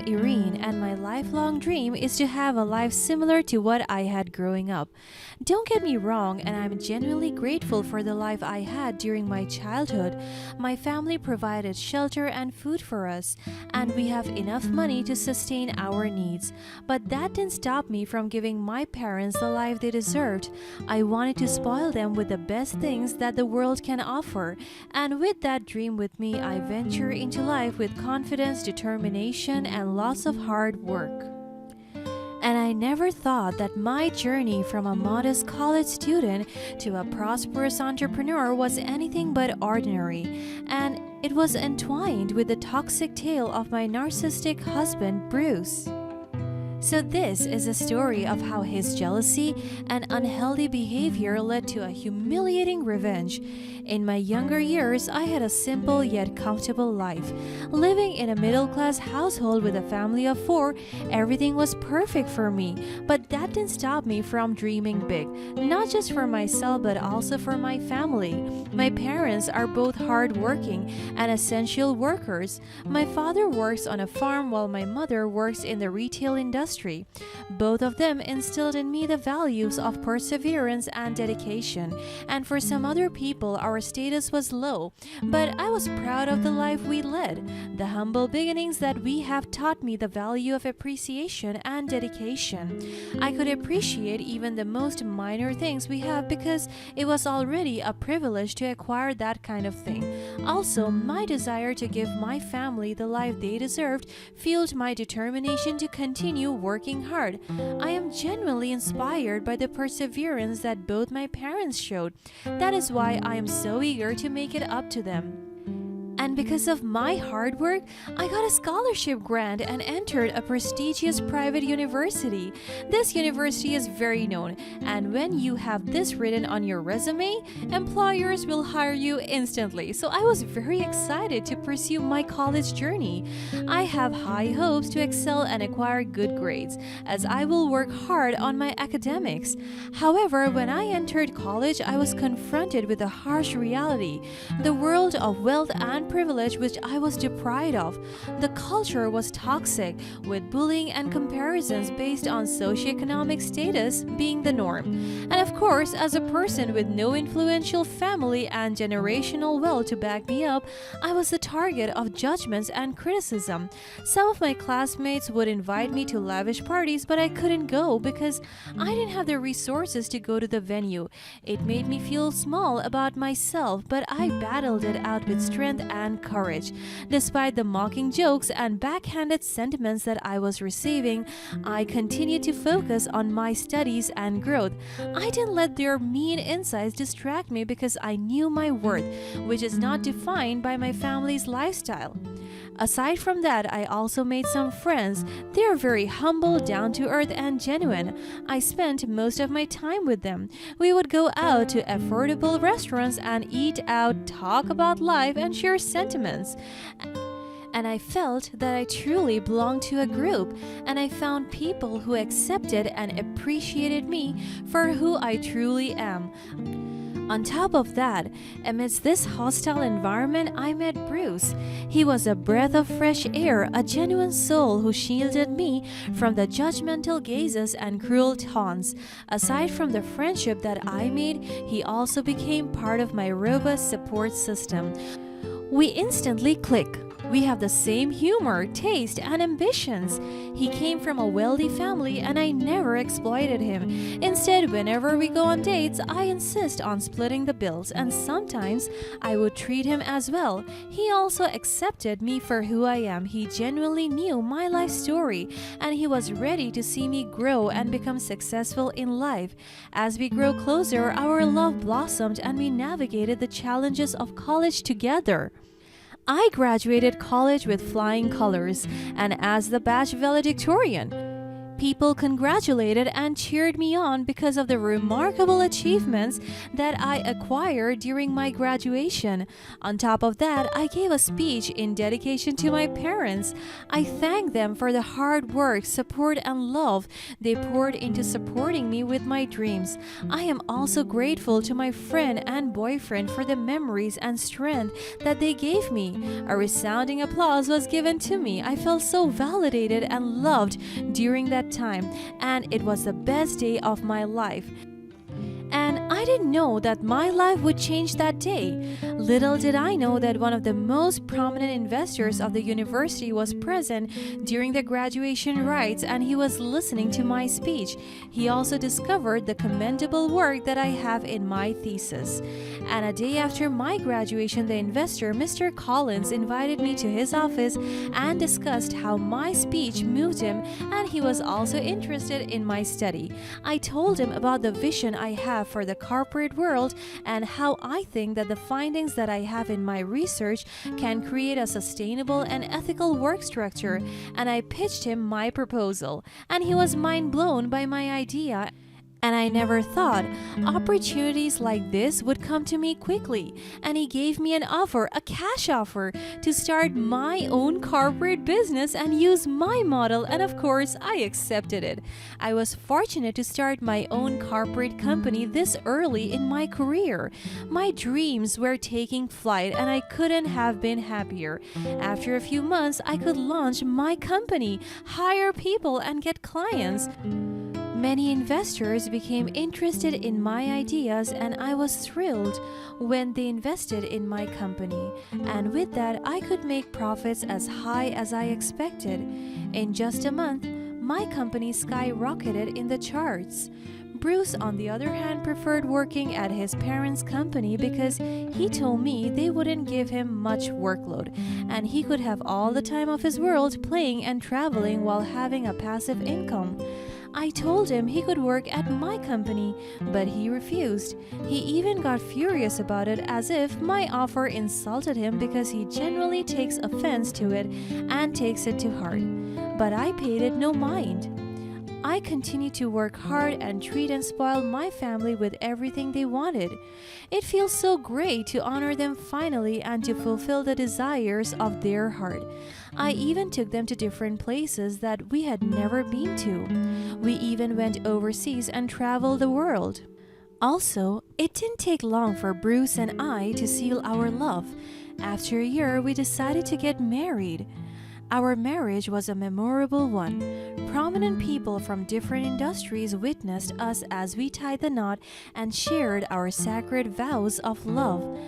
I'm Irene, and my lifelong dream is to have a life similar to what I had growing up. Don't get me wrong, and I'm genuinely grateful for the life I had during my childhood. My family provided shelter and food for us, and we have enough money to sustain our needs. But that didn't stop me from giving my parents the life they deserved. I wanted to spoil them with the best things that the world can offer, and with that dream with me, I venture into life with confidence, determination, and lots of hard work. And I never thought that my journey from a modest college student to a prosperous entrepreneur was anything but ordinary, and it was entwined with the toxic tale of my narcissistic husband, Bruce. So this is a story of how his jealousy and unhealthy behavior led to a humiliating revenge. In my younger years, I had a simple yet comfortable life. Living in a middle-class household with a family of 4, everything was perfect for me. But that didn't stop me from dreaming big, not just for myself but also for my family. My parents are both hardworking and essential workers. My father works on a farm while my mother works in the retail industry. Both of them instilled in me the values of perseverance and dedication, and for some other people our status was low, but I was proud of the life we led. The humble beginnings that we have taught me the value of appreciation and dedication. I could appreciate even the most minor things we have because it was already a privilege to acquire that kind of thing. Also, my desire to give my family the life they deserved fueled my determination to continue working hard. I am genuinely inspired by the perseverance that both my parents showed. That is why I am so eager to make it up to them. And because of my hard work, I got a scholarship grant and entered a prestigious private university. This university is very known, and when you have this written on your resume, employers will hire you instantly. So I was very excited to pursue my college journey. I have high hopes to excel and acquire good grades, as I will work hard on my academics. However, when I entered college, I was confronted with a harsh reality: the world of wealth and privilege which I was deprived of. The culture was toxic, with bullying and comparisons based on socioeconomic status being the norm. And of course, as a person with no influential family and generational wealth to back me up, I was the target of judgments and criticism. Some of my classmates would invite me to lavish parties, but I couldn't go because I didn't have the resources to go to the venue. It made me feel small about myself, but I battled it out with strength and courage. Despite the mocking jokes and backhanded sentiments that I was receiving, I continued to focus on my studies and growth. I didn't let their mean insights distract me because I knew my worth, which is not defined by my family's lifestyle. Aside from that, I also made some friends. They are very humble, down to earth, and genuine. I spent most of my time with them. We would go out to affordable restaurants and eat out, talk about life, and share sentiments. And I felt that I truly belonged to a group, and I found people who accepted and appreciated me for who I truly am. On top of that, amidst this hostile environment, I met Bruce. He was a breath of fresh air, a genuine soul who shielded me from the judgmental gazes and cruel taunts. Aside from the friendship that I made, he also became part of my robust support system. We instantly click. We have the same humor, taste, and ambitions. He came from a wealthy family and I never exploited him. Instead, whenever we go on dates, I insist on splitting the bills, and sometimes I would treat him as well. He also accepted me for who I am. He genuinely knew my life story, and he was ready to see me grow and become successful in life. As we grew closer, our love blossomed and we navigated the challenges of college together. I graduated college with flying colors and as the batch valedictorian. People congratulated and cheered me on because of the remarkable achievements that I acquired during my graduation. On top of that, I gave a speech in dedication to my parents. I thanked them for the hard work, support, and love they poured into supporting me with my dreams. I am also grateful to my friend and boyfriend for the memories and strength that they gave me. A resounding applause was given to me. I felt so validated and loved during that time, and it was the best day of my life. And I didn't know that my life would change that day. Little did I know that one of the most prominent investors of the university was present during the graduation rites, and he was listening to my speech. He also discovered the commendable work that I have in my thesis. And a day after my graduation, the investor, Mr. Collins, invited me to his office and discussed how my speech moved him, and he was also interested in my study. I told him about the vision I have for the corporate world and how I think that the findings that I have in my research can create a sustainable and ethical work structure, and I pitched him my proposal, and he was mind blown by my idea. And I never thought opportunities like this would come to me quickly. And he gave me an offer, a cash offer, to start my own corporate business and use my model. And of course, I accepted it. I was fortunate to start my own corporate company this early in my career. My dreams were taking flight, and I couldn't have been happier. After a few months, I could launch my company, hire people, and get clients. Many investors became interested in my ideas, and I was thrilled when they invested in my company. And with that, I could make profits as high as I expected. In just a month, my company skyrocketed in the charts. Bruce, on the other hand, preferred working at his parents' company because he told me they wouldn't give him much workload, and he could have all the time of his world playing and traveling while having a passive income. I told him he could work at my company, but he refused. He even got furious about it, as if my offer insulted him, because he generally takes offense to it and takes it to heart. But I paid it no mind. I continued to work hard and treat and spoil my family with everything they wanted. It feels so great to honor them finally and to fulfill the desires of their heart. I even took them to different places that we had never been to. We even went overseas and traveled the world. Also, it didn't take long for Bruce and I to seal our love. After a year, we decided to get married. Our marriage was a memorable one. Prominent people from different industries witnessed us as we tied the knot and shared our sacred vows of love.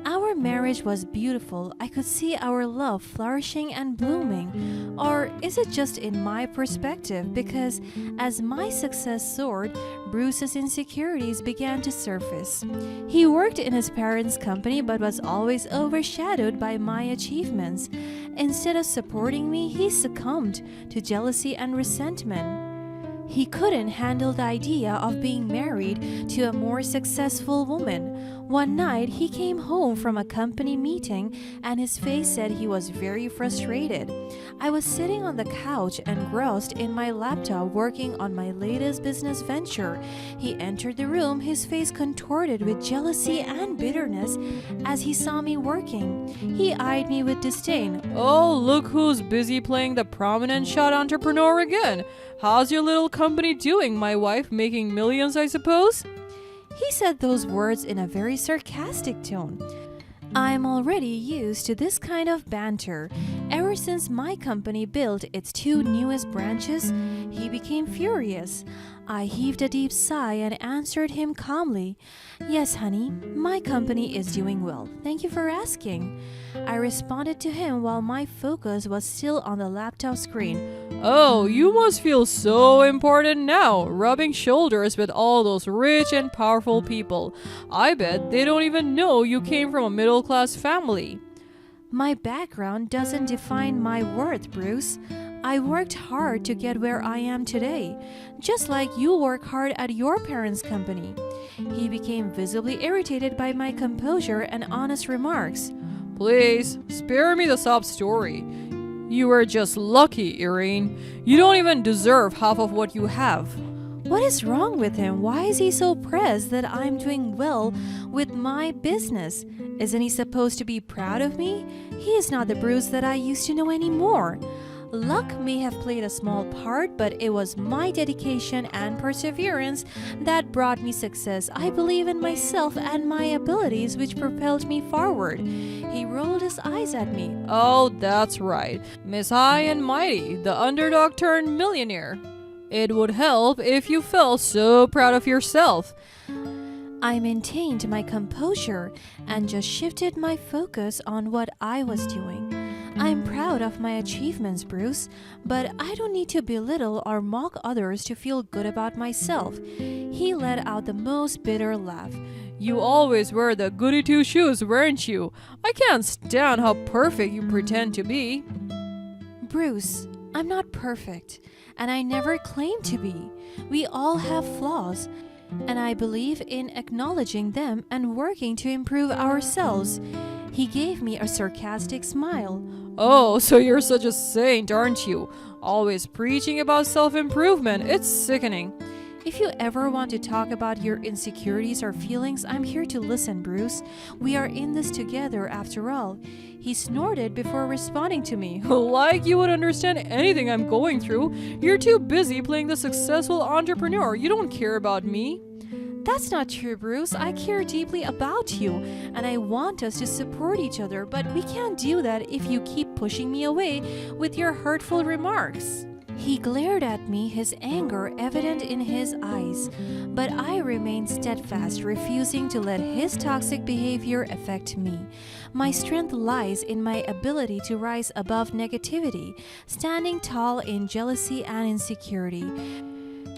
Our marriage was beautiful. I could see our love flourishing and blooming. Or is it just in my perspective? Because as my success soared, Bruce's insecurities began to surface. He worked in his parents' company but was always overshadowed by my achievements. Instead of supporting me, he succumbed to jealousy and resentment. He couldn't handle the idea of being married to a more successful woman. One night, he came home from a company meeting and his face said he was very frustrated. I was sitting on the couch engrossed in my laptop working on my latest business venture. He entered the room, his face contorted with jealousy and bitterness as he saw me working. He eyed me with disdain. "Oh, look who's busy playing the prominent shot entrepreneur again. How's your little company doing, my wife? Making millions, I suppose?" He said those words in a very sarcastic tone. I'm already used to this kind of banter. Ever since my company built its 2 newest branches, he became furious. I heaved a deep sigh and answered him calmly, "Yes, honey, my company is doing well. Thank you for asking." I responded to him while my focus was still on the laptop screen. "Oh, you must feel so important now, rubbing shoulders with all those rich and powerful people. I bet they don't even know you came from a middle-class family." My background doesn't define my worth, Bruce. I worked hard to get where I am today, just like you work hard at your parents' company. He became visibly irritated by my composure and honest remarks. "Please, spare me the sob story. You were just lucky, Irene. You don't even deserve half of what you have. What is wrong with him? Why is he so pressed that I'm doing well with my business? Isn't he supposed to be proud of me? He is not the Bruce that I used to know anymore. Luck may have played a small part, but it was my dedication and perseverance that brought me success. I believe in myself and my abilities, which propelled me forward. He rolled his eyes at me. Oh, that's right. Miss High and Mighty, the underdog turned millionaire. It would help if you felt so proud of yourself. I maintained my composure and just shifted my focus on what I was doing. I'm proud of my achievements, Bruce, but I don't need to belittle or mock others to feel good about myself. He let out the most bitter laugh. You always wear the goody two-shoes, weren't you? I can't stand how perfect you pretend to be. Bruce, I'm not perfect, and I never claimed to be. We all have flaws, and I believe in acknowledging them and working to improve ourselves. He gave me a sarcastic smile. Oh, so you're such a saint, aren't you? Always preaching about self-improvement. It's sickening. If you ever want to talk about your insecurities or feelings, I'm here to listen, Bruce. We are in this together after all. He snorted before responding to me. Like you would understand anything I'm going through. You're too busy playing the successful entrepreneur. You don't care about me. That's not true, Bruce. I care deeply about you, and I want us to support each other, but we can't do that if you keep pushing me away with your hurtful remarks. He glared at me, his anger evident in his eyes, but I remained steadfast, refusing to let his toxic behavior affect me. My strength lies in my ability to rise above negativity, standing tall in jealousy and insecurity.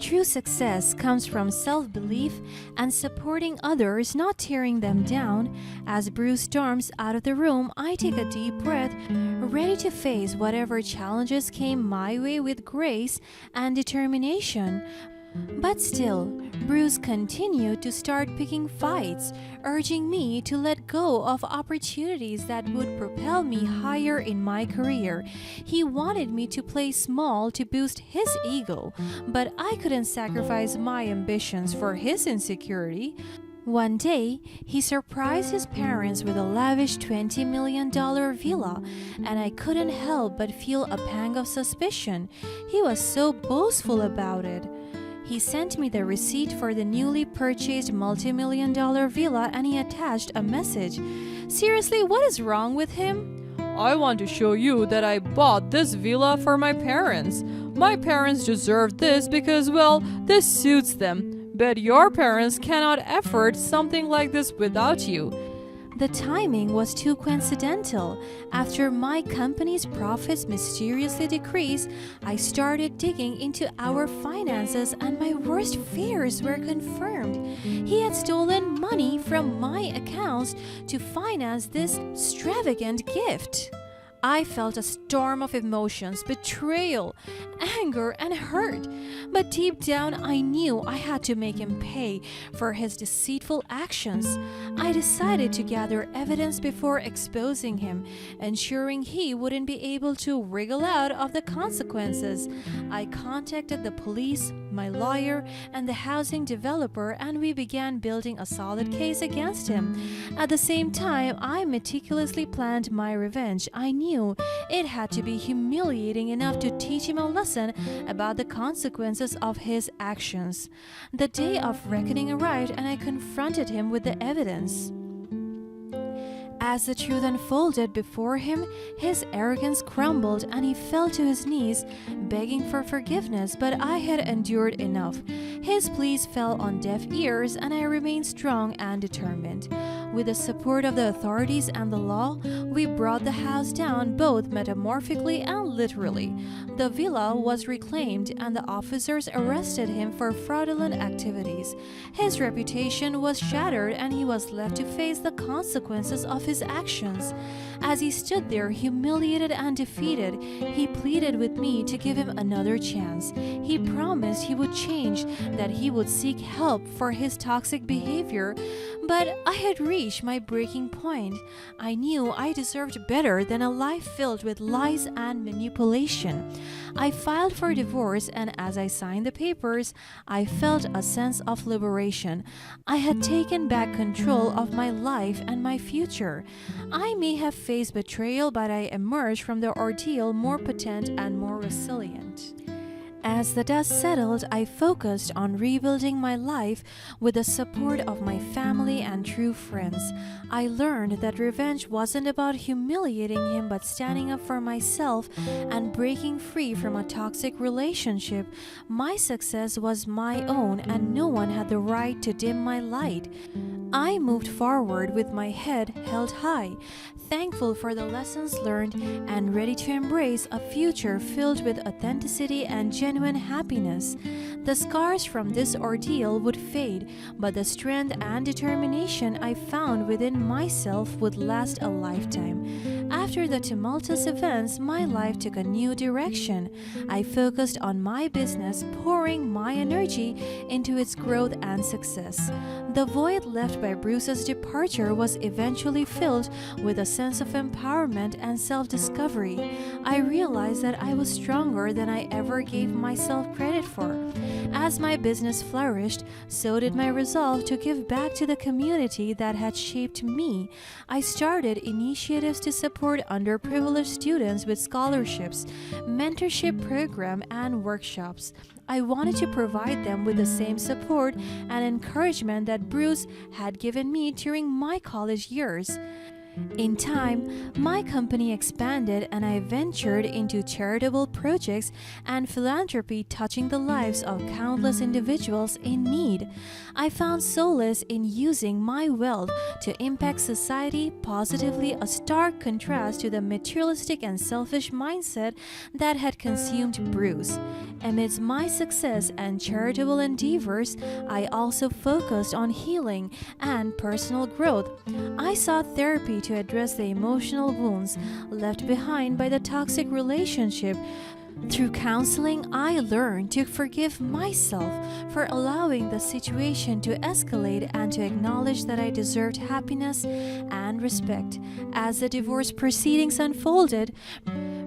True success comes from self-belief and supporting others, not tearing them down. As Bruce storms out of the room, I take a deep breath, ready to face whatever challenges came my way with grace and determination. But still, Bruce continued to start picking fights, urging me to let go of opportunities that would propel me higher in my career. He wanted me to play small to boost his ego, but I couldn't sacrifice my ambitions for his insecurity. One day, he surprised his parents with a lavish $20 million villa, and I couldn't help but feel a pang of suspicion. He was so boastful about it. He sent me the receipt for the newly purchased multi-million-dollar villa, and he attached a message. Seriously, what is wrong with him? I want to show you that I bought this villa for my parents. My parents deserve this because, well, this suits them. But your parents cannot afford something like this without you. The timing was too coincidental. After my company's profits mysteriously decreased, I started digging into our finances, and my worst fears were confirmed. He had stolen money from my accounts to finance this extravagant gift. I felt a storm of emotions, betrayal, anger, and hurt. But deep down, I knew I had to make him pay for his deceitful actions. I decided to gather evidence before exposing him, ensuring he wouldn't be able to wriggle out of the consequences. I contacted the police, my lawyer, and the housing developer, and we began building a solid case against him. At the same time, I meticulously planned my revenge. I knew it had to be humiliating enough to teach him a lesson about the consequences of his actions. The day of reckoning arrived, and I confronted him with the evidence. As the truth unfolded before him, his arrogance crumbled and he fell to his knees, begging for forgiveness, but I had endured enough. His pleas fell on deaf ears, and I remained strong and determined. With the support of the authorities and the law, we brought the house down both metaphorically and literally. The villa was reclaimed, and the officers arrested him for fraudulent activities. His reputation was shattered, and he was left to face the consequences of his actions. As he stood there, humiliated and defeated, he pleaded with me to give him another chance. He promised he would change, that he would seek help for his toxic behavior, but I had reached reached my breaking point. I knew I deserved better than a life filled with lies and manipulation. I filed for divorce, and as I signed the papers, I felt a sense of liberation. I had taken back control of my life and my future. I may have faced betrayal, but I emerged from the ordeal more potent and more resilient. As the dust settled, I focused on rebuilding my life with the support of my family and true friends. I learned that revenge wasn't about humiliating him but standing up for myself and breaking free from a toxic relationship. My success was my own and no one had the right to dim my light. I moved forward with my head held high, thankful for the lessons learned and ready to embrace a future filled with authenticity and genuine happiness. The scars from this ordeal would fade, but the strength and determination I found within myself would last a lifetime. After the tumultuous events, my life took a new direction. I focused on my business, pouring my energy into its growth and success. The void left by Bruce's departure was eventually filled with a sense of empowerment and self-discovery. I realized that I was stronger than I ever gave myself credit for. As my business flourished, so did my resolve to give back to the community that had shaped me. I started initiatives to support underprivileged students with scholarships, mentorship program, and workshops. I wanted to provide them with the same support and encouragement that Bruce had given me during my college years. In time, my company expanded and I ventured into charitable projects and philanthropy touching the lives of countless individuals in need. I found solace in using my wealth to impact society positively, a stark contrast to the materialistic and selfish mindset that had consumed Bruce. Amidst my success and charitable endeavors, I also focused on healing and personal growth. I sought therapy to address the emotional wounds left behind by the toxic relationship. Through counseling, I learned to forgive myself for allowing the situation to escalate and to acknowledge that I deserved happiness and respect. As the divorce proceedings unfolded,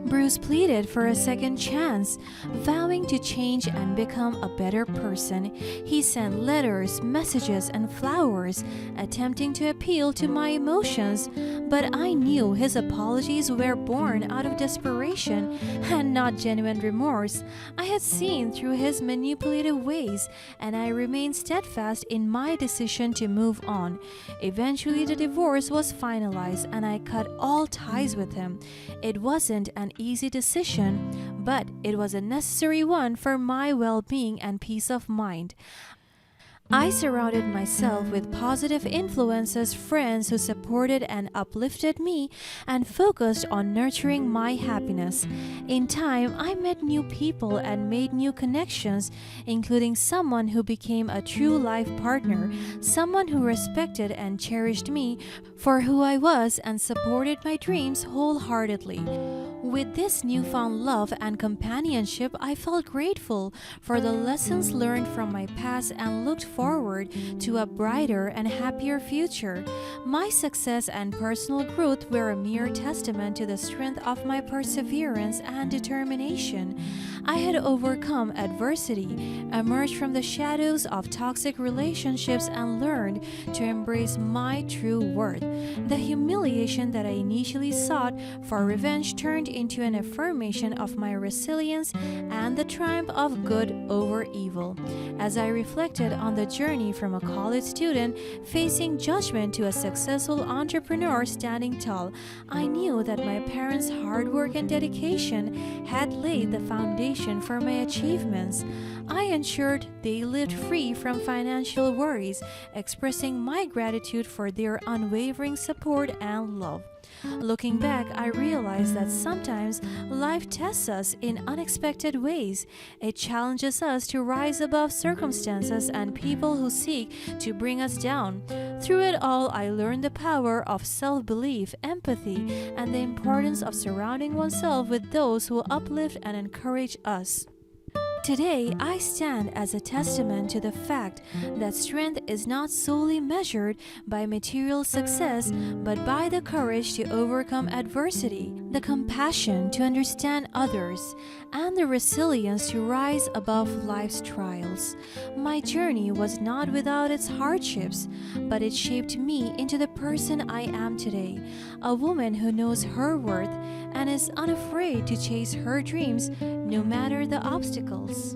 Bruce pleaded for a second chance, vowing to change and become a better person. He sent letters, messages, and flowers, attempting to appeal to my emotions, but I knew his apologies were born out of desperation and not genuine remorse. I had seen through his manipulative ways, and I remained steadfast in my decision to move on. Eventually, the divorce was finalized, and I cut all ties with him. It wasn't an easy decision, but it was a necessary one for my well-being and peace of mind. I surrounded myself with positive influences, friends who supported and uplifted me and focused on nurturing my happiness. In time, I met new people and made new connections, including someone who became a true life partner, someone who respected and cherished me for who I was and supported my dreams wholeheartedly. With this newfound love and companionship, I felt grateful for the lessons learned from my past and looked forward to a brighter and happier future. My success and personal growth were a mere testament to the strength of my perseverance and determination. I had overcome adversity, emerged from the shadows of toxic relationships, and learned to embrace my true worth. The humiliation that I initially sought for revenge turned into an affirmation of my resilience and the triumph of good over evil. As I reflected on the journey from a college student facing judgment to a successful entrepreneur standing tall, I knew that my parents' hard work and dedication had laid the foundation for my achievements. I ensured they lived free from financial worries, expressing my gratitude for their unwavering support and love. Looking back, I realized that sometimes life tests us in unexpected ways. It challenges us to rise above circumstances and people who seek to bring us down. Through it all, I learned the power of self-belief, empathy, and the importance of surrounding oneself with those who uplift and encourage us. Today, I stand as a testament to the fact that strength is not solely measured by material success, but by the courage to overcome adversity, the compassion to understand others, and the resilience to rise above life's trials. My journey was not without its hardships, but it shaped me into the person I am today, a woman who knows her worth and is unafraid to chase her dreams no matter the obstacles.